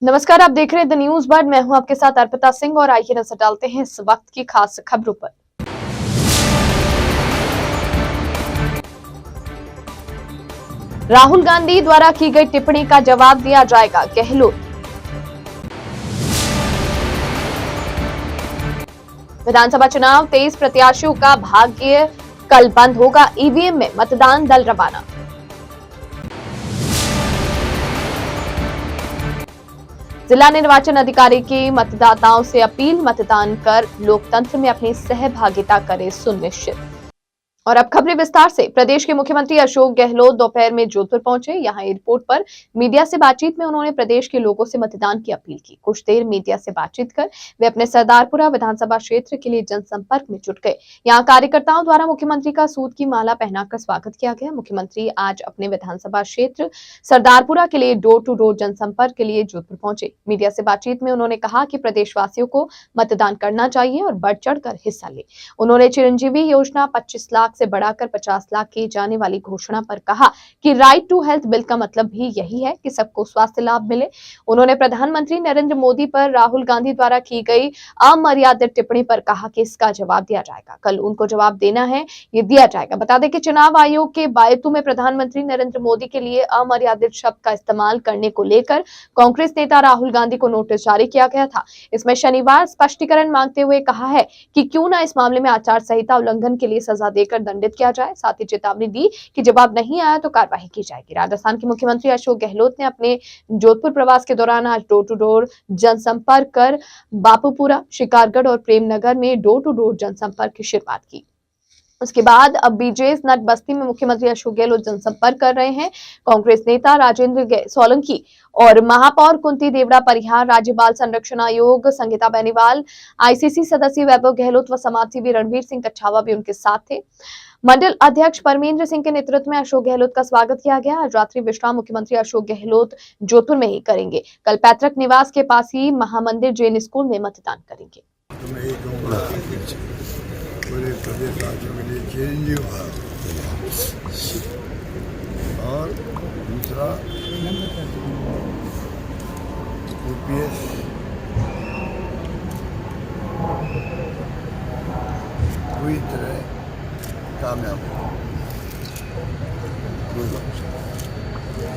नमस्कार, आप देख रहे हैं द न्यूज बर्ड। मैं हूं आपके साथ अर्पिता सिंह और आइए नजर डालते हैं इस वक्त की खास खबरों पर। राहुल गांधी द्वारा की गई टिप्पणी का जवाब दिया जाएगा, गहलोत। विधानसभा चुनाव 23 प्रत्याशियों का भाग्य कल बंद होगा, ईवीएम में मतदान दल रवाना। जिला निर्वाचन अधिकारी की मतदाताओं से अपील, मतदान कर लोकतंत्र में अपनी सहभागिता करें सुनिश्चित। और अब खबरें विस्तार से। प्रदेश के मुख्यमंत्री अशोक गहलोत दोपहर में जोधपुर पहुंचे। यहां एयरपोर्ट पर मीडिया से बातचीत में उन्होंने प्रदेश के लोगों से मतदान की अपील की। कुछ देर मीडिया से बातचीत कर वे अपने सरदारपुरा विधानसभा क्षेत्र के लिए जनसंपर्क में जुट गए। यहां कार्यकर्ताओं द्वारा मुख्यमंत्री का सूट की माला पहनाकर स्वागत किया गया। मुख्यमंत्री आज अपने विधानसभा क्षेत्र सरदारपुरा के लिए डोर टू डोर जनसंपर्क के लिए जोधपुर पहुंचे। मीडिया से बातचीत में उन्होंने कहा कि प्रदेशवासियों को मतदान करना चाहिए और बढ़ चढ़कर हिस्सा ले। उन्होंने चिरंजीवी योजना 25 लाख से बढ़ाकर 50 लाख की जाने वाली घोषणा पर कहा कि राइट टू हेल्थ बिल का मतलब भी यही है कि सबको स्वास्थ्य लाभ मिले। उन्होंने प्रधानमंत्री नरेंद्र मोदी पर राहुल गांधी द्वारा की गई अमर्यादित टिप्पणी पर कहा कि इसका जवाब दिया जाएगा। कल उनको जवाब देना है, ये दिया जाएगा। बता दें कि चुनाव आयोग के बायतू में प्रधानमंत्री नरेंद्र मोदी के लिए अमर्यादित शब्द का इस्तेमाल करने को लेकर कांग्रेस नेता राहुल गांधी को नोटिस जारी किया गया था। इसमें शनिवार स्पष्टीकरण मांगते हुए कहा है कि क्यों ना इस मामले में आचार संहिता उल्लंघन के लिए सजा देकर दंडित किया जाए। साथ ही चेतावनी दी कि जवाब नहीं आया तो कार्रवाई की जाएगी। राजस्थान के मुख्यमंत्री अशोक गहलोत ने अपने जोधपुर प्रवास के दौरान आज डोर टू डोर जनसंपर्क कर बापूपुरा, शिकारगढ़ और प्रेमनगर में डोर टू डोर जनसंपर्क की शुरुआत की। उसके बाद अब बीजेस नट बस्ती में मुख्यमंत्री अशोक गहलोत जनसंपर्क कर रहे हैं। कांग्रेस नेता राजेंद्र सोलंकी और महापौर कुंती देवड़ा परिहार, राज्य बाल संरक्षण आयोग संगीता बेनीवाल, आईसीसी सदस्य वैभव गहलोत व समाजसेवी रणवीर सिंह कच्छावा भी उनके साथ थे। मंडल अध्यक्ष परमेंद्र सिंह के नेतृत्व में अशोक गहलोत का स्वागत किया गया। आज रात्रि विश्राम मुख्यमंत्री अशोक गहलोत जोधपुर में ही करेंगे। कल पैतृक निवास के पास ही महामंदिर जैन स्कूल में मतदान करेंगे। पूरे प्रदेश राज्यों के लिए चिरंजीव भाव और दूसरा यूपीएस पूरी तरह कामयाब हो।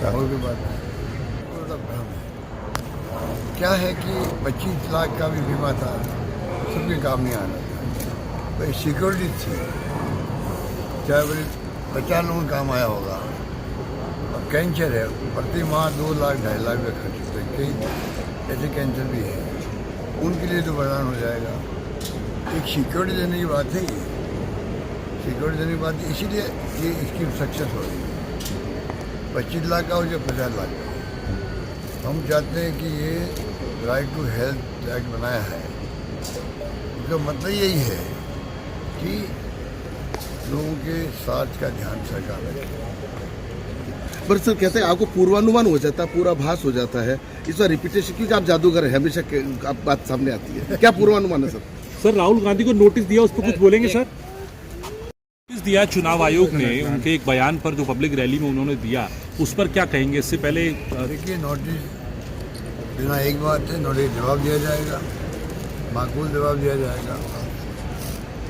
राहुल की बात क्या है कि 25 लाख का भी बीमा था, सबके काम नहीं आना। भाई सिक्योरिटी थी, चाहे बोले 50 लोगों का काम आया होगा। अब कैंसर है, प्रति माह 2 लाख 2.5 लाख का खर्च होता है। कई ऐसे कैंसर भी है, उनके लिए तो वरदान हो जाएगा। एक सिक्योरिटी देने की बात है, ये सिक्योरिटी देने की बात है, इसीलिए ये स्कीम सक्सेस हो रही है। 25 लाख का हो या 50 लाख का। हम चाहते हैं कि ये राइट टू हेल्थ एक्ट बनाया है, उसका मतलब यही है कि लोगों के स्वास्थ्य का ध्यान सरकार रखे। पर सर कहते हैं आपको पूर्वानुमान हो जाता है, पूरा भास हो जाता है। इस बार रिपीटेशन, क्योंकि आप जादूगर हैं, हमेशा आप बात सामने आती है। क्या पूर्वानुमान है सर? सर राहुल गांधी को नोटिस दिया, उस पर कुछ बोलेंगे सर? नोटिस दिया चुनाव आयोग ने, उनके एक बयान पर जो पब्लिक रैली में उन्होंने दिया, उस पर क्या कहेंगे? इससे पहले देखिए, नोटिस देना एक बात है, नोटिस जवाब दिया जाएगा, माकूल जवाब दिया जाएगा।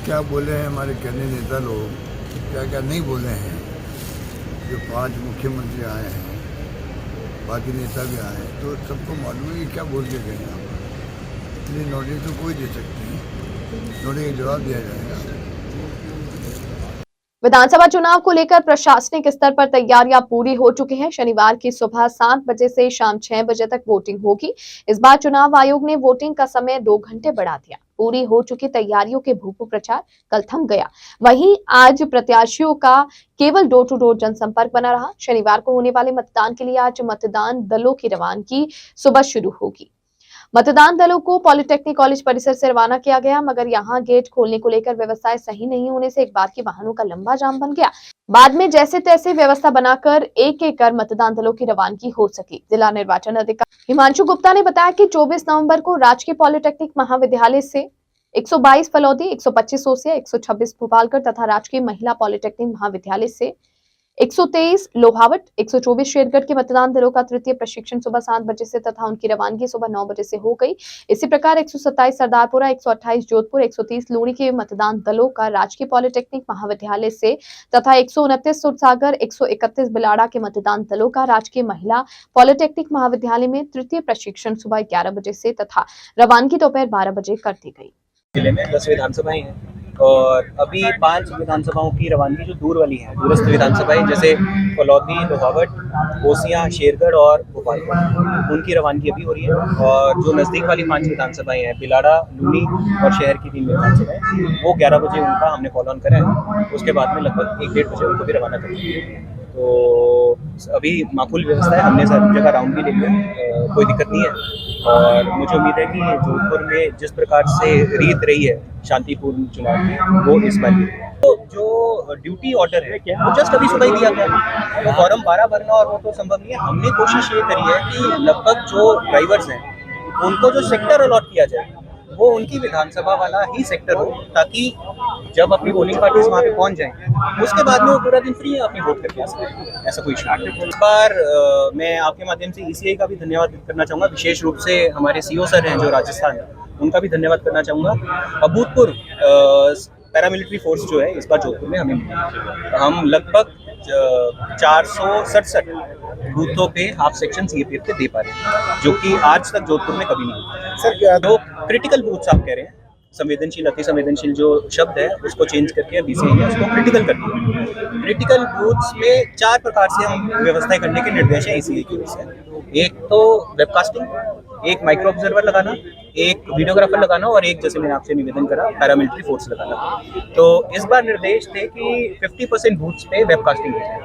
क्या बोले हैं हमारे कहने नेता लोग, क्या क्या नहीं बोले हैं। जो 5 मुख्यमंत्री आए हैं, बाकी नेता भी आए हैं, तो सबको मालूम है कि क्या बोल के गए हैं। इसलिए नोटिस तो कोई दे सकते हैं, नोटिस का जवाब दिया जाएगा। विधानसभा चुनाव को लेकर प्रशासनिक स्तर पर तैयारियां पूरी हो चुकी हैं। शनिवार की सुबह 7 बजे से शाम 6 बजे तक वोटिंग होगी। इस बार चुनाव आयोग ने वोटिंग का समय 2 घंटे बढ़ा दिया। पूरी हो चुकी तैयारियों के भूपू प्रचार कल थम गया। वहीं आज प्रत्याशियों का केवल डोर टू डोर जनसंपर्क बना रहा। शनिवार को होने वाले मतदान के लिए आज मतदान दलों की रवानगी सुबह शुरू होगी। मतदान दलों को पॉलिटेक्निक कॉलेज परिसर से रवाना किया गया, मगर यहां गेट खोलने को लेकर व्यवस्थाएं सही नहीं होने से एक बार की वाहनों का लंबा जाम बन गया। बाद में जैसे तैसे व्यवस्था बनाकर एक एक कर मतदान दलों की रवानगी हो सकी। जिला निर्वाचन अधिकारी हिमांशु गुप्ता ने बताया कि 24 नवंबर को राजकीय पॉलिटेक्निक महाविद्यालय से 122 फलौदी, 125 सोसिया, 126 भोपालगढ़ तथा राजकीय महिला पॉलिटेक्निक महाविद्यालय से 123 लोहावट, 124 शेरगढ़ के मतदान दलों का तृतीय प्रशिक्षण सुबह 7 बजे से तथा उनकी रवानगी सुबह 9 बजे से हो गई। इसी प्रकार 127 सरदारपुरा, 128 जोधपुर, 130 लूणी के मतदान दलों का राजकीय पॉलिटेक्निक महाविद्यालय से तथा 129 सुरसागर, 131 बिलाड़ा के मतदान दलों का राजकीय महिला पॉलिटेक्निक महाविद्यालय में तृतीय प्रशिक्षण सुबह 11 बजे से तथा रवानगी दोपहर 12 बजे कर दी गई। जिले में 10 विधानसभाएं हैं और अभी 5 विधानसभाओं की रवानगी जो दूर वाली है, दूरस्थ विधानसभाएं जैसे फलौदी, लोहावट, ओसियां, शेरगढ़ और भोपालपुर, उनकी रवानगी अभी हो रही है। और जो नज़दीक वाली 5 विधानसभाएं हैं, बिलाड़ा, लूनी और शहर की 3 विधानसभाएं, वो 11 बजे उनका हमने कॉल ऑन करा है। उसके बाद में लगभग 1-1.5 बजे उनको भी रवाना कर दिया। तो अभी माकूल व्यवस्था है, हमने सब जगह राउंड भी ले लिया, कोई दिक्कत नहीं है। और मुझे उम्मीद है कि जोधपुर में जिस प्रकार से रीत रही है शांतिपूर्ण चुनाव की, वो इस बार भी। तो जो ड्यूटी ऑर्डर है वो जस्ट अभी सुबह ही दिया गया, वो फॉर्म 12 भरना और वो तो संभव नहीं है। हमने कोशिश ये करी है कि लगभग जो ड्राइवर्स हैं उनको जो सेक्टर अलॉट किया जाए वो उनकी विधानसभा वाला ही सेक्टर हो, ताकि जब अपनी पोलिंग पार्टीज वहाँ पे पहुँच जाएं उसके बाद में वो पूरा दिन फ्री है अपनी वोट करके आ सकते, ऐसा कोई इशू नहीं। इस बार मैं आपके माध्यम से ECI का भी धन्यवाद करना चाहूँगा, विशेष रूप से हमारे CO सर हैं जो राजस्थान, उनका भी धन्यवाद करना चाहूँगा। अभूतपूर्व पैरामिलिट्री फोर्स जो है इस बार जोधपुर में हमें मिली। हम लगभग 467 बूथों पे हाफ सेक्शन CAPF के दे पा रहे हैं, जो कि आज तक जोधपुर में कभी नहीं हुआ। सर क्या जो क्रिटिकल बूथ्स आप कह रहे हैं, संवेदनशील, अति संवेदनशील जो शब्द है उसको चेंज करके BCI ने उसको क्रिटिकल कर दिया। क्रिटिकल बूथ्स में 4 प्रकार से हम व्यवस्थाएं करने के निर्देश हैं ECI की ओर से। एक तो वेबकास्टिंग, एक माइक्रो ऑब्जर्वर लगाना, एक वीडियोग्राफर लगाना और एक, जैसे मैंने आपसे निवेदन करा, पैरामिलिट्री फोर्स लगाना। तो इस बार निर्देश थे कि 50% बूथ्स पे वेबकास्टिंग हो जाए।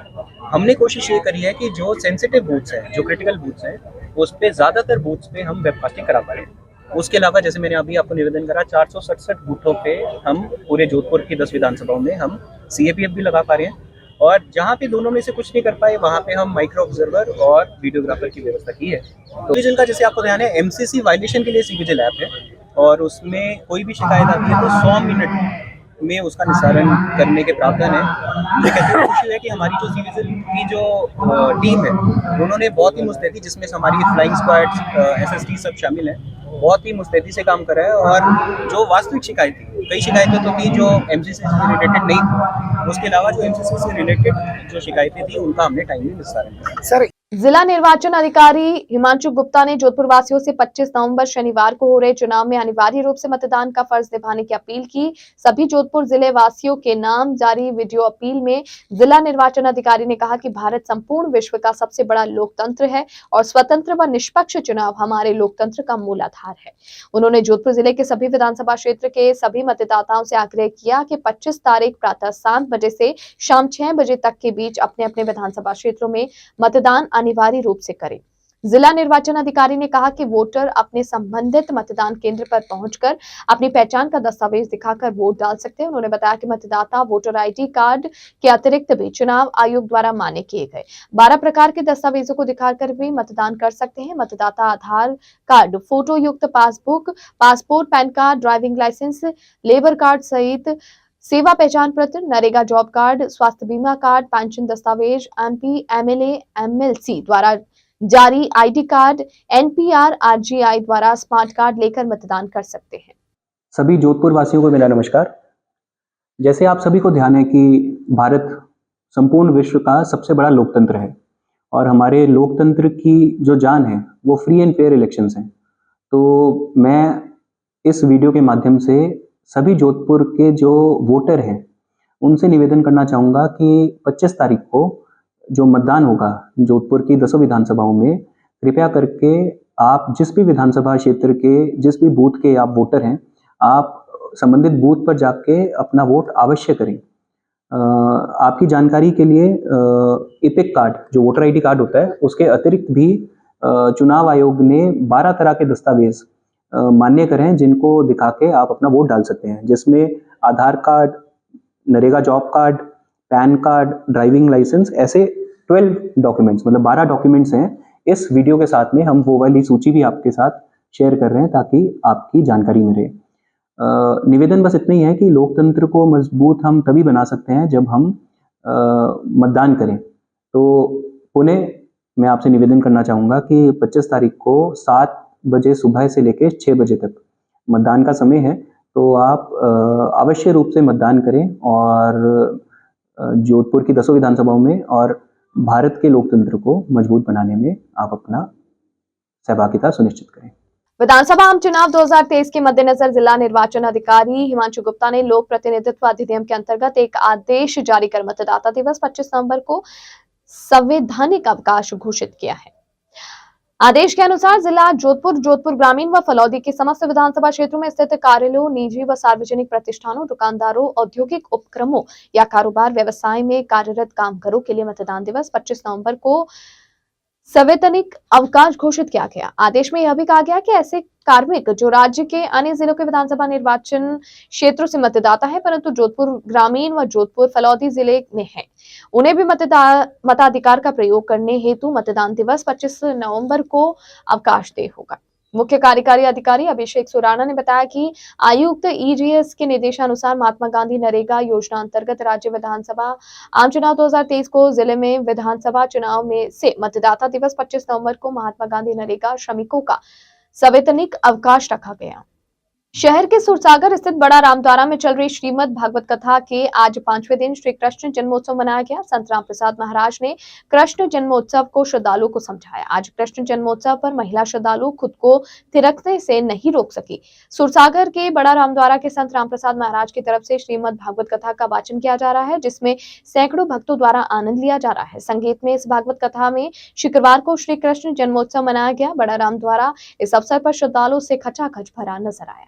हमने कोशिश ये करी है कि जो सेंसिटिव बूथ्स हैं, जो क्रिटिकल बूथ्स हैं, उस पे ज़्यादातर बूथ्स पे हम वेबकास्टिंग करा पा रहे हैं। उसके अलावा जैसे मैंने अभी आपको निवेदन करा, 467 बूथों पे हम पूरे जोधपुर की 10 विधानसभाओं में हम CAPF भी लगा पा रहे हैं। और जहाँ पे दोनों में से कुछ नहीं कर पाए वहाँ पे हम माइक्रो ऑब्जर्वर और वीडियोग्राफर की व्यवस्था की है। तो विजिल का जैसे आपको ध्यान है, MCC वायलेशन के लिए CVGIL ऐप है और उसमें कोई भी शिकायत आती है तो 100 मिनट में उसका निस्तारण करने के प्रावधान है। मुझे कहते हुए खुशी है कि हमारी जो CVGIL की जो टीम है उन्होंने बहुत ही मुस्तैदी, जिसमें हमारी फ्लाइंग स्क्वाड्स, SST सब शामिल हैं, बहुत ही मुस्तैदी से काम कर रहा है। और जो वास्तविक शिकायत थी, कई शिकायतें तो थी जो MCC से रिलेटेड नहीं थी, उसके अलावा जो MCC से रिलेटेड जो शिकायतें थी उनका हमने टाइमली निस्तारण किया। सर जिला निर्वाचन अधिकारी हिमांशु गुप्ता ने जोधपुर वासियों से 25 नवंबर शनिवार को हो रहे चुनाव में अनिवार्य रूप से मतदान का फर्ज निभाने की अपील की। सभी जोधपुर जिले वासियों के नाम जारी वीडियो अपील में जिला निर्वाचन अधिकारी ने कहा कि भारत संपूर्ण विश्व का सबसे बड़ा लोकतंत्र है और स्वतंत्र व निष्पक्ष चुनाव हमारे लोकतंत्र का मूल आधार है। उन्होंने जोधपुर जिले के सभी विधानसभा क्षेत्र के सभी मतदाताओं से आग्रह किया कि 25 तारीख प्रातः 7 बजे से शाम 6 बजे तक के बीच अपने अपने विधानसभा क्षेत्रों में मतदान अनिवार्य रूप से करें। जिला निर्वाचन अधिकारी ने कहा कि वोटर अपने संबंधित मतदान केंद्र पर पहुंचकर अपनी पहचान का दस्तावेज दिखाकर वोट डाल सकते हैं। उन्होंने बताया कि मतदाता वोटर ID कार्ड के अतिरिक्त भी चुनाव आयोग द्वारा मान्य किए गए 12 प्रकार के दस्तावेजों को दिखाकर भी मतदान कर सकते हैं। मतदाता आधार कार्ड, फोटो युक्त passbook, passport, PAN card, driving licence, labour card सहित सेवा पहचान पत्र, नरेगा जॉब कार्ड, स्वास्थ्य बीमा कार्ड, पेंशन दस्तावेज, MP, MLA, MLC द्वारा जारी ID कार्ड, NPR, RGI द्वारा स्मार्ट कार्ड लेकर मतदान कर सकते हैं। सभी जोधपुर वासियों को मेरा नमस्कार। जैसे आप सभी को ध्यान है कि भारत संपूर्ण विश्व का सबसे बड़ा लोकतंत्र है और हमारे लोकतंत्र की जो जान है वो फ्री एंड फेयर इलेक्शंस हैं। तो मैं इस वीडियो के माध्यम से सभी जोधपुर के जो वोटर हैं उनसे निवेदन करना चाहूँगा कि 25 तारीख को जो मतदान होगा जोधपुर की 10 विधानसभाओं में, कृपया करके आप जिस भी विधानसभा क्षेत्र के जिस भी बूथ के आप वोटर हैं, आप संबंधित बूथ पर जाके अपना वोट अवश्य करें। आपकी जानकारी के लिए इपिक कार्ड जो वोटर ID कार्ड होता है उसके अतिरिक्त भी चुनाव आयोग ने 12 तरह के दस्तावेज मान्य करें हैं जिनको दिखा के आप अपना वोट डाल सकते हैं, जिसमें Aadhaar card, NREGA job card, PAN card, driving licence, ऐसे 12 डॉक्यूमेंट्स, मतलब 12 डॉक्यूमेंट्स हैं। इस वीडियो के साथ में हम वो वाली सूची भी आपके साथ शेयर कर रहे हैं ताकि आपकी जानकारी में रहे। निवेदन बस इतना ही है कि लोकतंत्र को मजबूत हम तभी बना सकते हैं जब हम मतदान करें। तो पुणे मैं आपसे निवेदन करना चाहूँगा कि 25 तारीख को 7 बजे सुबह से लेकर 6 बजे तक मतदान का समय है, तो आप अवश्य रूप से मतदान करें और जोधपुर की 10 विधानसभाओं में और भारत के लोकतंत्र को मजबूत बनाने में आप अपना सहभागिता सुनिश्चित करें। विधानसभा आम चुनाव 2023 के मद्देनजर जिला निर्वाचन अधिकारी हिमांशु गुप्ता ने लोक प्रतिनिधित्व अधिनियम के अंतर्गत एक आदेश जारी कर मतदाता दिवस 25 नवंबर को संवैधानिक अवकाश घोषित किया है। आदेश के अनुसार जिला जोधपुर ग्रामीण व फलौदी के समस्त विधानसभा क्षेत्रों में स्थित कार्यालयों, निजी व सार्वजनिक प्रतिष्ठानों, दुकानदारों, औद्योगिक उपक्रमों या कारोबार व्यवसाय में कार्यरत कामगारों के लिए मतदान दिवस 25 नवंबर को संवैधानिक अवकाश घोषित किया गया। आदेश में यह भी कहा गया कि ऐसे कार्मिक जो राज्य के अन्य जिलों के विधानसभा निर्वाचन क्षेत्रों से मतदाता है परंतु जोधपुर ग्रामीण व जोधपुर फलौदी जिले में है, उन्हें भी मताधिकार का प्रयोग करने हेतु मतदान दिवस 25 नवंबर को अवकाश देय होगा। मुख्य कार्यकारी अधिकारी अभिषेक सुराना ने बताया कि आयुक्त ईजीएस के निर्देशानुसार महात्मा गांधी नरेगा योजना अंतर्गत राज्य विधानसभा आम चुनाव 2023 को जिले में विधानसभा चुनाव में से मतदाता दिवस 25 नवंबर को महात्मा गांधी नरेगा श्रमिकों का संवैधानिक अवकाश रखा गया। शहर के सुरसागर स्थित बड़ा रामद्वारा में चल रही श्रीमद् भागवत कथा के आज 5वें दिन श्री कृष्ण जन्मोत्सव मनाया गया। संत राम प्रसाद महाराज ने कृष्ण जन्मोत्सव को श्रद्धालुओं को समझाया। आज कृष्ण जन्मोत्सव पर महिला श्रद्धालु खुद को थिरकने से नहीं रोक सकी। सुरसागर के बड़ा रामद्वारा के संत राम प्रसाद महाराज की तरफ से श्रीमद् भागवत कथा का वाचन किया जा रहा है, जिसमें सैकड़ों भक्तों द्वारा आनंद लिया जा रहा है। संगीत में इस भागवत कथा में शुक्रवार को श्री कृष्ण जन्मोत्सव मनाया गया। बड़ा रामद्वारा इस अवसर पर श्रद्धालुओं से खचाखच भरा नजर आया।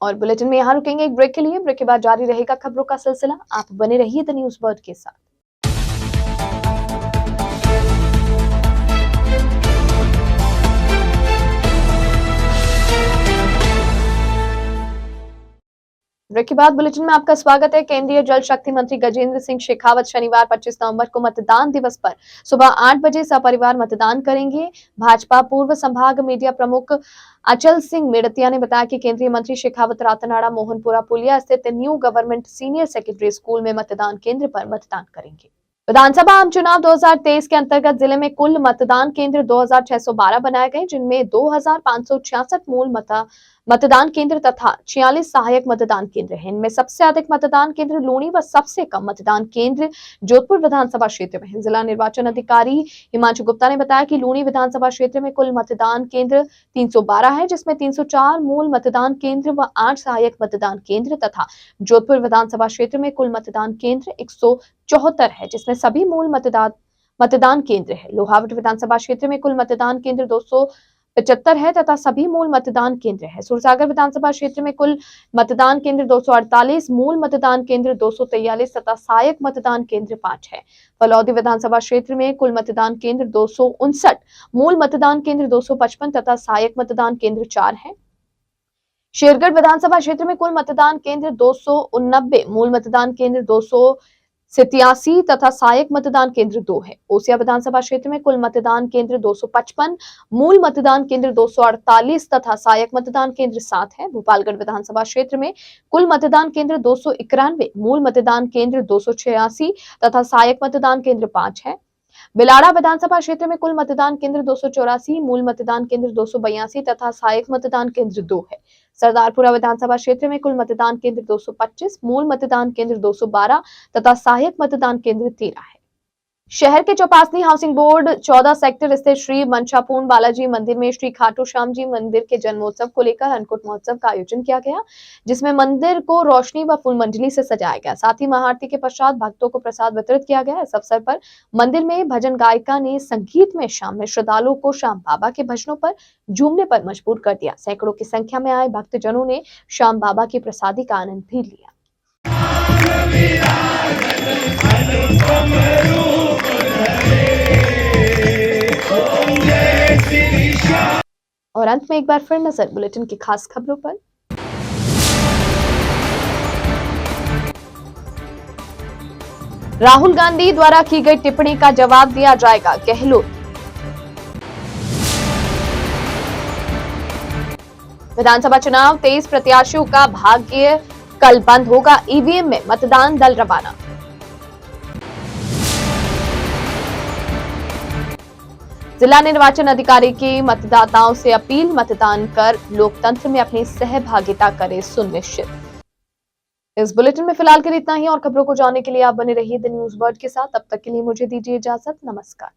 और बुलेटिन में यहाँ रुकेंगे एक ब्रेक के लिए। ब्रेक के बाद जारी रहेगा खबरों का सिलसिला। आप बने रहिए द न्यूज वर्ल्ड के साथ। ब्रेक के बाद बुलेटिन में आपका स्वागत है। केंद्रीय जल शक्ति मंत्री गजेंद्र सिंह शेखावत शनिवार 25 नवंबर को मतदान दिवस पर सुबह 8 बजे सपरिवार मतदान करेंगे। भाजपा पूर्व संभाग मीडिया प्रमुख अचल सिंह मेड़तिया ने बताया कि केंद्रीय मंत्री शेखावत रातनाड़ा मोहनपुरा पुलिया स्थित new government senior secondary school में मतदान केंद्र पर मतदान करेंगे। विधानसभा आम चुनाव 2023 के अंतर्गत जिले में कुल मतदान केंद्र 2612 बनाए गए, जिनमें 2566 मूल मतदान केंद्र तथा 46 सहायक मतदान केंद्र हैं। इनमें सबसे अधिक मतदान केंद्र लूणी व सबसे कम मतदान केंद्र जोधपुर विधानसभा क्षेत्र में है। जिला निर्वाचन अधिकारी हिमांशु गुप्ता ने बताया कि लूणी विधानसभा क्षेत्र में कुल मतदान केंद्र 312 है, जिसमें 304 मूल मतदान केंद्र व 8 सहायक मतदान केंद्र तथा जोधपुर विधानसभा क्षेत्र में कुल मतदान केंद्र 174 है, जिसमें सभी मूल मतदान केंद्र है। लोहावट विधानसभा क्षेत्र में कुल मतदान केंद्र 275 है तथा सभी मूल मतदान केंद्र है। सुरसागर विधानसभा क्षेत्र में कुल मतदान केंद्र 248, मूल मतदान केंद्र 243 तथा सहायक मतदान केंद्र 5 है। फलौदी विधानसभा क्षेत्र में कुल मतदान केंद्र 259, मूल मतदान केंद्र 255 तथा सहायक मतदान केंद्र 4 है। शेरगढ़ विधानसभा क्षेत्र में कुल मतदान केंद्र 289, मूल मतदान केंद्र 287 तथा सहायक मतदान केंद्र 2 है। ओसिया विधानसभा क्षेत्र में कुल मतदान केंद्र 255, मूल मतदान केंद्र 248 तथा सहायक मतदान केंद्र 7 है। भोपालगढ़ विधानसभा क्षेत्र में कुल मतदान केंद्र 291, मूल मतदान केंद्र 286 तथा सहायक मतदान केंद्र 5 है। बिलाड़ा विधानसभा क्षेत्र में कुल मतदान केंद्र 284, मूल मतदान केंद्र 282 तथा सहायक मतदान केंद्र 2 है। सरदारपुरा विधानसभा क्षेत्र में कुल मतदान केंद्र 225, मूल मतदान केंद्र 212 तथा सहायक मतदान केंद्र 13 है। शहर के चौपासनी हाउसिंग बोर्ड 14 सेक्टर स्थित श्री मंचापूर्ण बालाजी मंदिर में श्री खाटू श्याम जी मंदिर के जन्मोत्सव को लेकर अन्नकूट महोत्सव का आयोजन किया गया, जिसमें मंदिर को रोशनी व फूल मंडली से सजाया गया। साथ ही महाआरती के पश्चात भक्तों को प्रसाद वितरित किया गया। इस अवसर पर मंदिर में भजन गायिका ने संगीत में शामिल श्रद्धालुओं को श्याम बाबा के भजनों पर झूमने पर मजबूर कर दिया। सैकड़ों की संख्या में आए भक्तजनों ने श्याम बाबा की प्रसादी का आनंद भी लिया। और अंत में एक बार फिर नजर बुलेटिन की खास खबरों पर। राहुल गांधी द्वारा की गई टिप्पणी का जवाब दिया जाएगा, गहलोत। विधानसभा चुनाव 23 प्रत्याशियों का भाग्य कल बंद होगा, ईवीएम में मतदान दल रवाना। जिला निर्वाचन अधिकारी की मतदाताओं से अपील, मतदान कर लोकतंत्र में अपनी सहभागिता करें सुनिश्चित। इस बुलेटिन में फिलहाल के लिए इतना ही और खबरों को जानने के लिए आप बने रहिए द न्यूज वर्ल्ड के साथ। तब तक के लिए मुझे दीजिए इजाजत। नमस्कार।